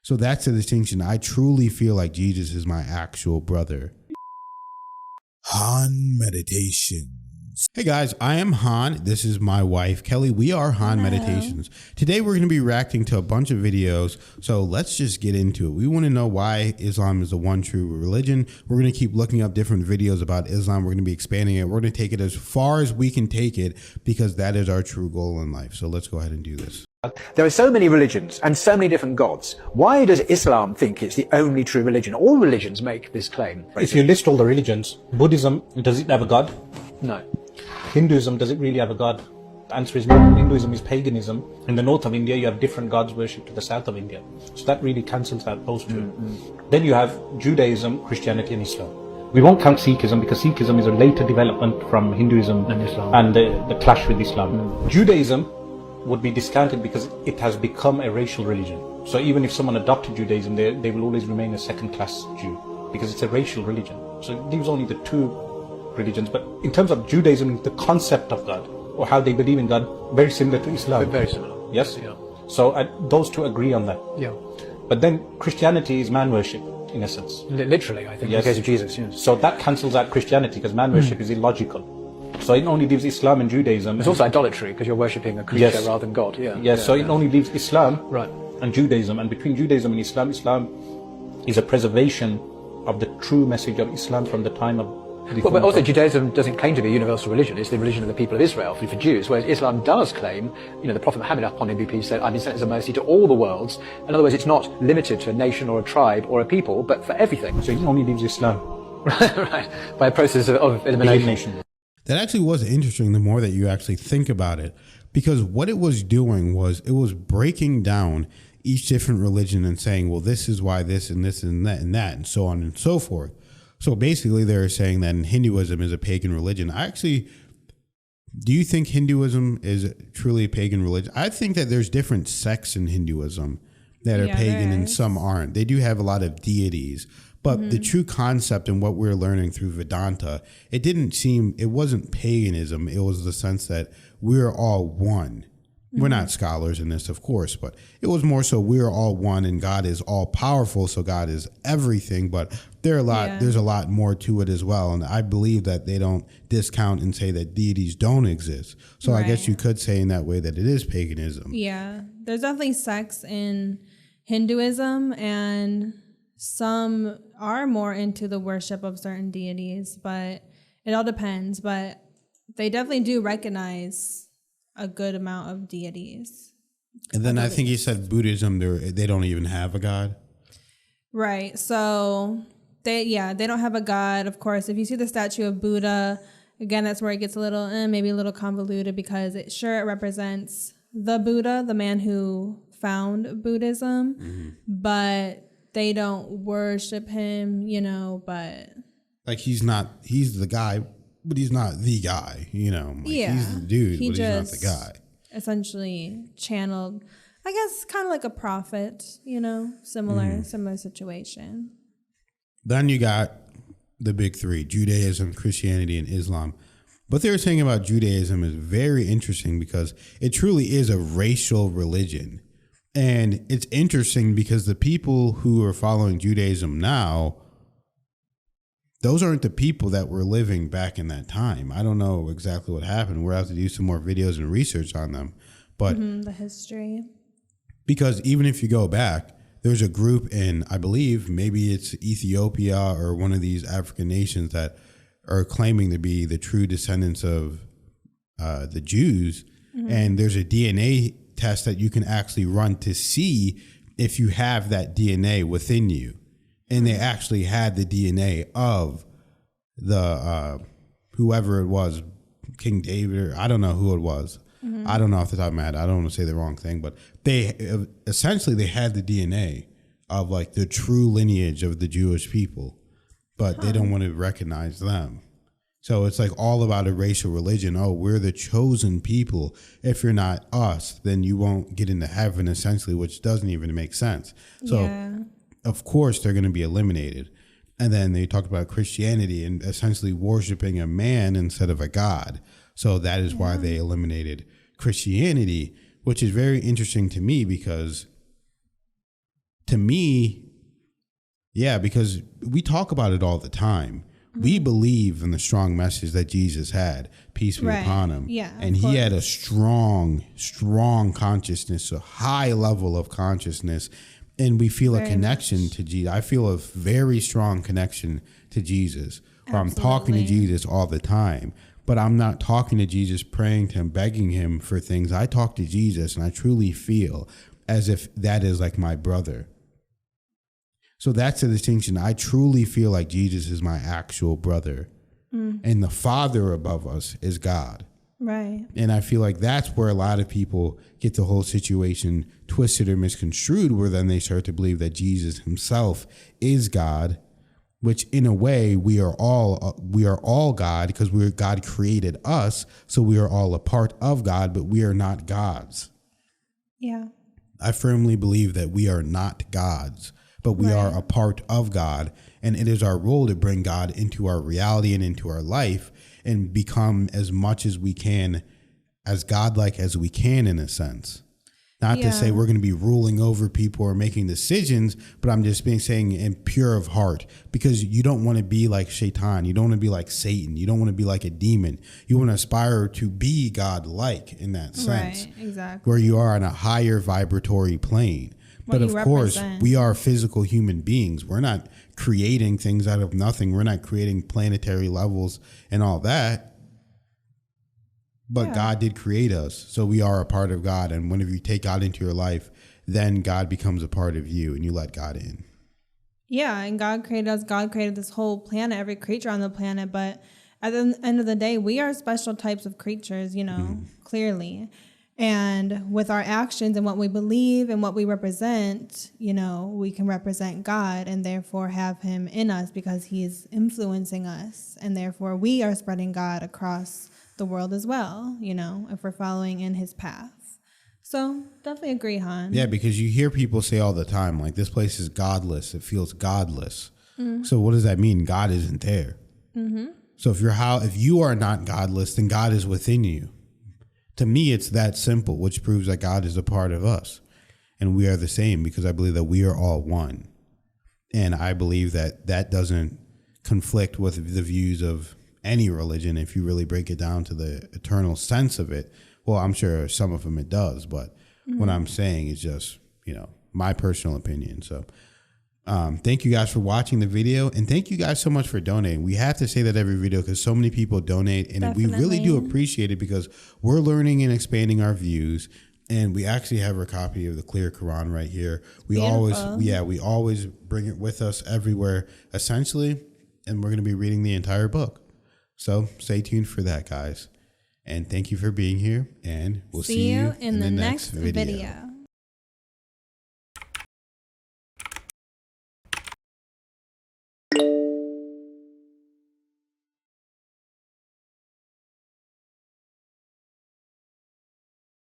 So that's the distinction. I truly feel like Jesus is my actual brother. Han Meditations. Hey guys, I am Han. This is my wife, Kelly. We are Han Meditations. Today we're going to be reacting to a bunch of videos, so let's just get into it. We want to know why Islam is the one true religion. We're going to keep looking up different videos about Islam. We're going to be expanding it. We're going to take it as far as we can take it because that is our true goal in life. So let's go ahead and do this. There are so many religions and so many different gods. Why does Islam think it's the only true religion? All religions make this claim. If you list all the religions, Buddhism, does it have a god? No. Hinduism, does it really have a god? The answer is no. Hinduism is paganism. In the north of India, you have different gods worshipped to the south of India. So that really cancels out those two. Then you have Judaism, Christianity and Islam. We won't count Sikhism because Sikhism is a later development from Hinduism and Islam and the clash with Islam. Judaism would be discounted because it has become a racial religion. So even if someone adopted Judaism, they will always remain a second-class Jew because it's a racial religion. So it leaves only the two religions. But in terms of Judaism, the concept of God or how they believe in God, very similar to Islam. Very similar. Yes? Yeah. So those two agree on that. Yeah. But then Christianity is man worship in essence. Literally, I think, Yes. in the case of Jesus. Yes. So that cancels out Christianity because man worship is illogical. So it only leaves Islam and Judaism. It's also idolatry because you're worshipping a creature rather than God. So it only leaves Islam Right. and Judaism. And between Judaism and Islam, Islam is a preservation of the true message of Islam from the time of the But also Judaism doesn't claim to be a universal religion. It's the religion of the people of Israel for Jews, whereas Islam does claim, the Prophet Muhammad upon him be peace said, I've been sent as a mercy to all the worlds. In other words, it's not limited to a nation or a tribe or a people, but for everything. So it only leaves Islam. Right. By a process of elimination. That actually was interesting the more that you actually think about it, because what it was doing was it was breaking down each different religion and saying, well, this is why this and this and that and so on and so forth. So basically they're saying that Hinduism is a pagan religion. Do you think Hinduism is truly a pagan religion? I think that there's different sects in Hinduism that are pagan and some aren't. They do have a lot of deities. But the true concept and what we're learning through Vedanta, it wasn't paganism. It was the sense that we're all one. We're not scholars in this, of course, but it was more so we're all one and God is all powerful. So God is everything, but there's a lot more to it as well. And I believe that they don't discount and say that deities don't exist. So I guess you could say in that way that it is paganism. Yeah, there's definitely sects in Hinduism, and some are more into the worship of certain deities, but it all depends. But they definitely do recognize a good amount of deities. And then I think you said Buddhism, they don't even have a god. Right. So they don't have a god. Of course, if you see the statue of Buddha, again, that's where it gets a little, maybe a little convoluted, because it represents the Buddha, the man who found Buddhism, but they don't worship him, but like he's the guy, but he's not the guy, he's the dude, but he's not the guy. Essentially channeled, I guess, kind of like a prophet, similar situation. Then you got the big three: Judaism, Christianity, and Islam. What they were saying about Judaism is very interesting because it truly is a racial religion. And it's interesting because the people who are following Judaism now, those aren't the people that were living back in that time. I don't know exactly what happened. We'll have to do some more videos and research on them. But the history. Because even if you go back, there's a group in, I believe, maybe it's Ethiopia or one of these African nations that are claiming to be the true descendants of the Jews. And there's a DNA test that you can actually run to see if you have that DNA within you. And they actually had the DNA of the whoever it was, King David, or I don't know who it was. I don't know off the top of my head. I don't want to say the wrong thing, but they had the DNA of like the true lineage of the Jewish people, but they don't want to recognize them. So it's like all about a racial religion. Oh, we're the chosen people. If you're not us, then you won't get into heaven, essentially, which doesn't even make sense. So, of course, they're going to be eliminated. And then they talked about Christianity and essentially worshiping a man instead of a god. So that is why they eliminated Christianity, which is very interesting to me because to me, yeah, because we talk about it all the time. We believe in the strong message that Jesus had, peace be upon him. Yeah, and he had a strong consciousness, a high level of consciousness. And we feel a connection to Jesus. I feel a very strong connection to Jesus. Or I'm talking to Jesus all the time. But I'm not talking to Jesus, praying to him, begging him for things. I talk to Jesus and I truly feel as if that is like my brother. So that's the distinction. I truly feel like Jesus is my actual brother. And the Father above us is God. Right. And I feel like that's where a lot of people get the whole situation twisted or misconstrued, where then they start to believe that Jesus himself is God, which in a way we are all God, because God created us. So we are all a part of God, but we are not gods. Yeah. I firmly believe that we are not gods, but we are a part of God. And it is our role to bring God into our reality and into our life and become as much as we can, as godlike as we can, in a sense. Not to say we're going to be ruling over people or making decisions, but I'm just saying in pure of heart, because you don't want to be like Shaitan. You don't want to be like Satan. You don't want to be like a demon. You want to aspire to be God-like in that sense. Right, exactly. Where you are on a higher vibratory plane. But of course, we are physical human beings. We're not creating things out of nothing. We're not creating planetary levels and all that. But God did create us. So we are a part of God. And whenever you take God into your life, then God becomes a part of you and you let God in. Yeah, and God created us. God created this whole planet, every creature on the planet. But at the end of the day, we are special types of creatures, clearly. And with our actions and what we believe and what we represent, we can represent God and therefore have him in us because he is influencing us. And therefore we are spreading God across the world as well, if we're following in his path. So definitely agree, Han. Yeah, because you hear people say all the time, like, this place is godless. It feels godless. So what does that mean? God isn't there. So if you are not godless, then God is within you. To me, it's that simple, which proves that God is a part of us. And we are the same, because I believe that we are all one. And I believe that that doesn't conflict with the views of any religion if you really break it down to the eternal sense of it. Well, I'm sure some of them it does, but what I'm saying is just, my personal opinion. So thank you guys for watching the video, and thank you guys so much for donating. We have to say that every video because so many people donate, and we really do appreciate it because we're learning and expanding our views. And we actually have a copy of the Clear Quran right here. We always bring it with us everywhere, essentially, and we're going to be reading the entire book. So stay tuned for that, guys. And thank you for being here, and we'll see you in the next video.